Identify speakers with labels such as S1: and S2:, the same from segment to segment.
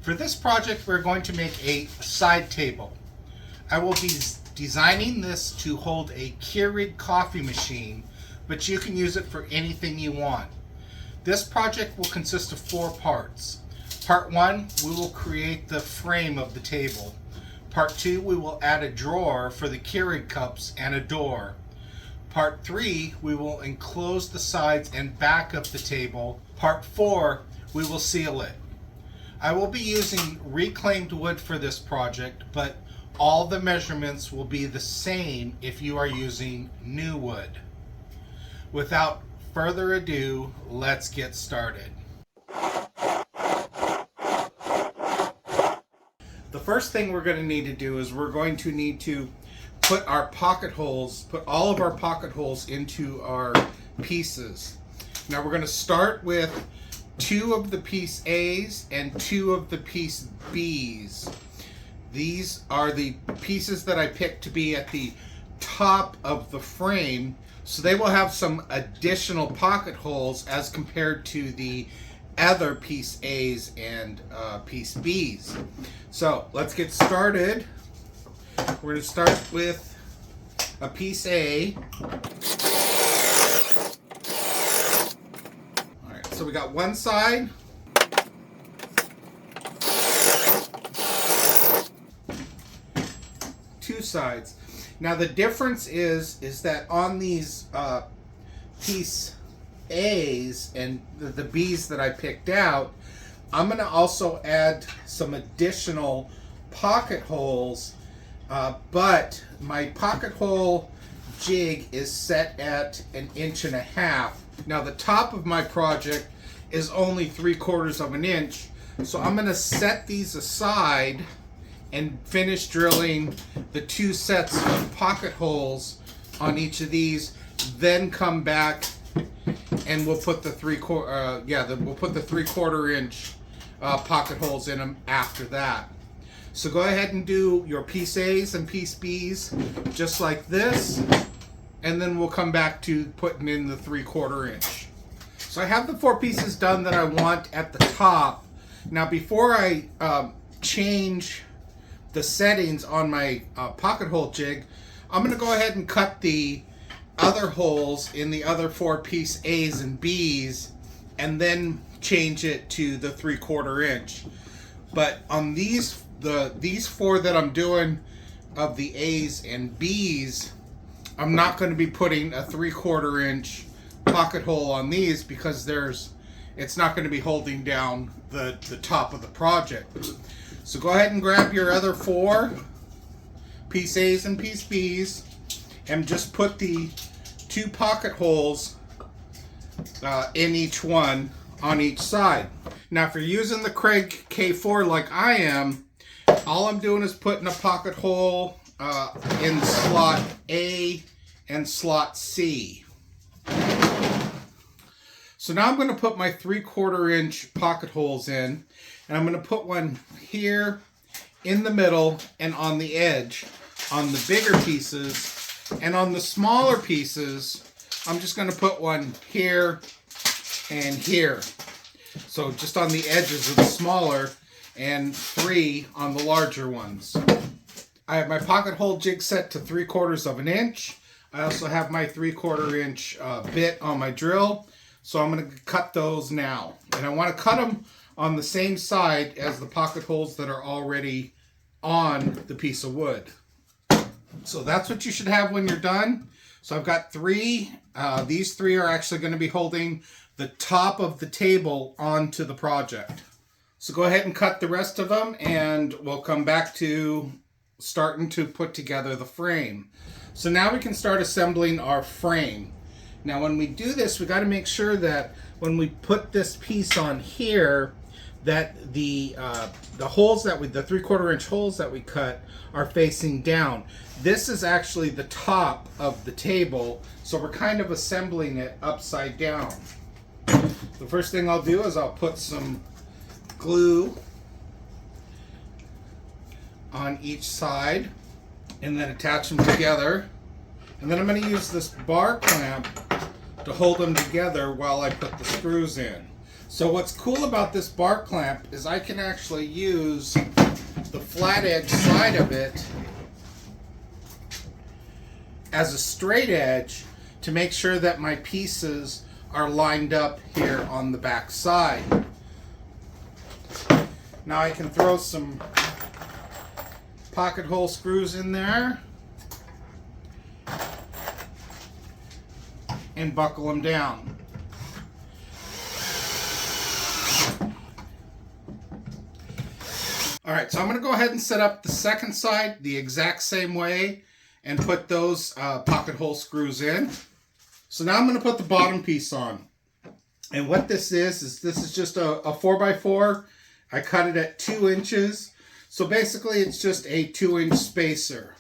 S1: For this project, we're going to make a side table. I will be designing this to hold a Keurig coffee machine, but you can use it for anything you want. This project will consist of 4 parts. Part 1, we will create the frame of the table. Part 2, we will add a drawer for the Keurig cups and a door. Part 3, we will enclose the sides and back of the table. Part 4, we will seal it. I will be using reclaimed wood for this project, but all the measurements will be the same if you are using new wood. Without further ado, let's get started. The first thing we're going to need to do is we're going to need to put our pocket holes, put all of our pocket holes into our pieces. Now we're going to start with 2 of the piece A's and 2 of the piece B's. These are the pieces that I picked to be at the top of the frame, so they will have some additional pocket holes as compared to the other piece A's and piece B's. So let's get started. We're going to start with a piece A. So we got one side, two sides. Now the difference is that on these piece A's and the B's that I picked out, I'm going to also add some additional pocket holes, but my pocket hole jig is set at 1.5 inches. Now the top of my project is only 3/4 of an inch, so I'm going to set these aside and finish drilling the 2 sets of pocket holes on each of these, then come back and we'll put the 3/4 inch pocket holes in them after that. So go ahead and do your piece A's and piece B's just like this, and then we'll come back to putting in the 3/4 inch. So I have the 4 pieces done that I want at the top. Now before I change the settings on my pocket hole jig, I'm going to go ahead and cut the other holes in the other 4 piece A's and B's and then change it to the 3/4 inch. But on these 4 that I'm doing of the A's and B's, I'm not going to be putting a 3/4 inch pocket hole on these because it's not going to be holding down the top of the project. So go ahead and grab your other 4 piece A's and piece B's and just put the 2 pocket holes in each one on each side. Now if you're using the Keurig K4 like I am, all I'm doing is putting a pocket hole in slot A and slot C. So now I'm going to put my 3/4 inch pocket holes in, and I'm going to put one here in the middle and on the edge on the bigger pieces, and on the smaller pieces I'm just going to put one here and here. So just on the edges of the smaller and 3 on the larger ones. I have my pocket hole jig set to 3/4 of an inch. I also have my 3/4 inch bit on my drill, so I'm going to cut those now. And I want to cut them on the same side as the pocket holes that are already on the piece of wood. So that's what you should have when you're done. So I've got 3. These 3 are actually going to be holding the top of the table onto the project. So go ahead and cut the rest of them, and we'll come back to starting to put together the frame. So now we can start assembling our frame. Now when we do this, we got to make sure that when we put this piece on here, that the holes that the 3/4 inch holes that we cut are facing down. This is actually the top of the table, so we're kind of assembling it upside down. The first thing I'll do is I'll put some glue on each side and then attach them together. And then I'm going to use this bar clamp to hold them together while I put the screws in. So what's cool about this bar clamp is I can actually use the flat edge side of it as a straight edge to make sure that my pieces are lined up here on the back side. Now I can throw some pocket hole screws in there and buckle them down. Alright, so I'm going to go ahead and set up the second side the exact same way and put those pocket hole screws in. So now I'm going to put the bottom piece on. And what this is this is just a 4x4. I cut it at 2 inches. So basically it's just a 2-inch spacer.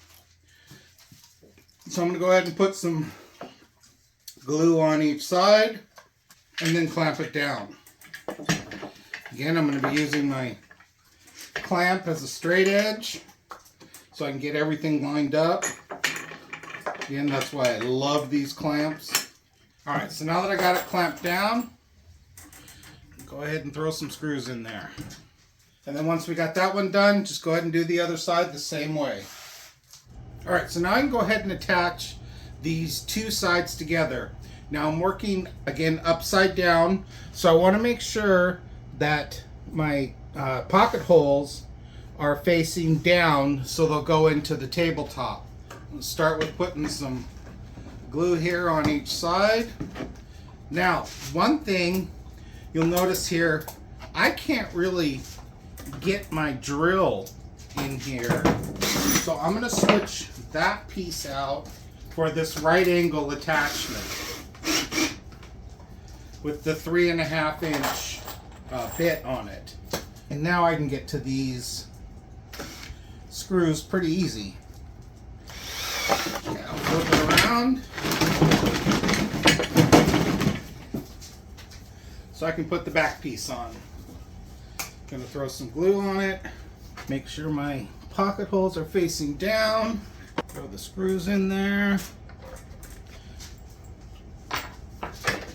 S1: So I'm going to go ahead and put some glue on each side and then clamp it down. Again, I'm going to be using my clamp as a straight edge so I can get everything lined up. Again, that's why I love these clamps. Alright, so now that I got it clamped down, go ahead and throw some screws in there. And then once we got that one done, just go ahead and do the other side the same way. Alright, so now I can go ahead and attach these two sides together. Now I'm working, again, upside down, so I want to make sure that my pocket holes are facing down so they'll go into the tabletop. I'll start with putting some glue here on each side. Now, one thing you'll notice here, I can't really get my drill in here. So I'm going to switch that piece out for this right angle attachment with the 3.5 inch bit on it. And now I can get to these screws pretty easy. Okay, I'll flip it around so I can put the back piece on. Gonna throw some glue on it, make sure my pocket holes are facing down, throw the screws in there,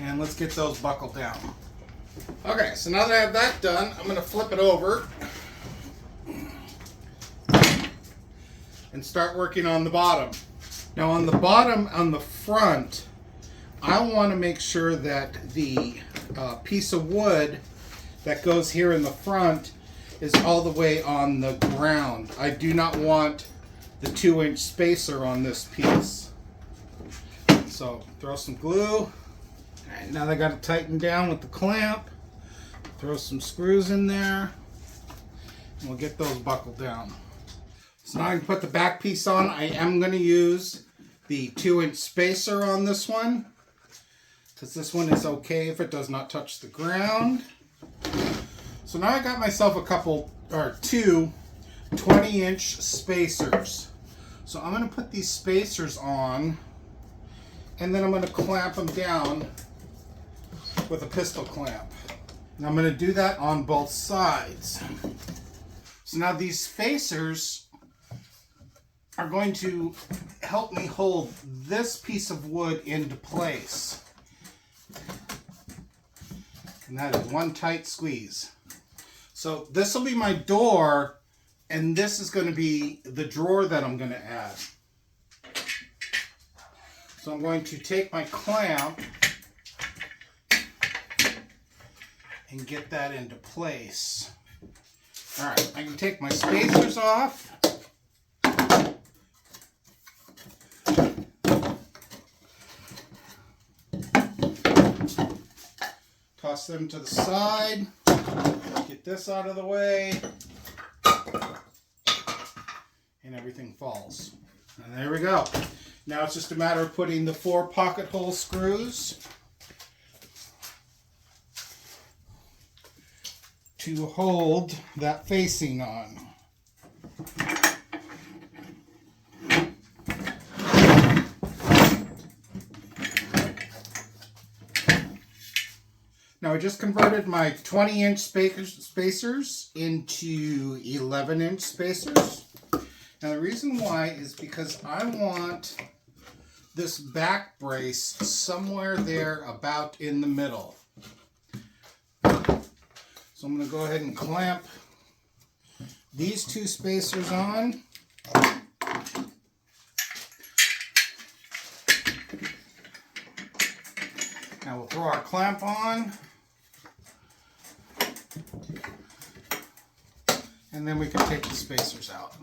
S1: and let's get those buckled down. Okay, so now that I have that done, I'm gonna flip it over and start working on the bottom. Now on the bottom, on the front, I want to make sure that the piece of wood that goes here in the front is all the way on the ground. I do not want the 2-inch spacer on this piece. So throw some glue. All right, now that I got it tightened down with the clamp, throw some screws in there, and we'll get those buckled down. So now I can put the back piece on. I am going to use the 2-inch spacer on this one, because this one is okay if it does not touch the ground. So now I got myself two 20-inch spacers. So I'm going to put these spacers on, and then I'm going to clamp them down with a pistol clamp. And I'm going to do that on both sides. So now these spacers are going to help me hold this piece of wood into place. And that is one tight squeeze. So this will be my door, and this is going to be the drawer that I'm going to add. So I'm going to take my clamp and get that into place. All right, I can take my spacers off. Toss them to the side. Get this out of the way. And everything falls. And there we go. Now it's just a matter of putting the 4 pocket hole screws to hold that facing on. Now I just converted my 20-inch spacers into 11-inch spacers. Now the reason why is because I want this back brace somewhere there about in the middle. So I'm going to go ahead and clamp these two spacers on. Now we'll throw our clamp on. And then we can take the spacers out.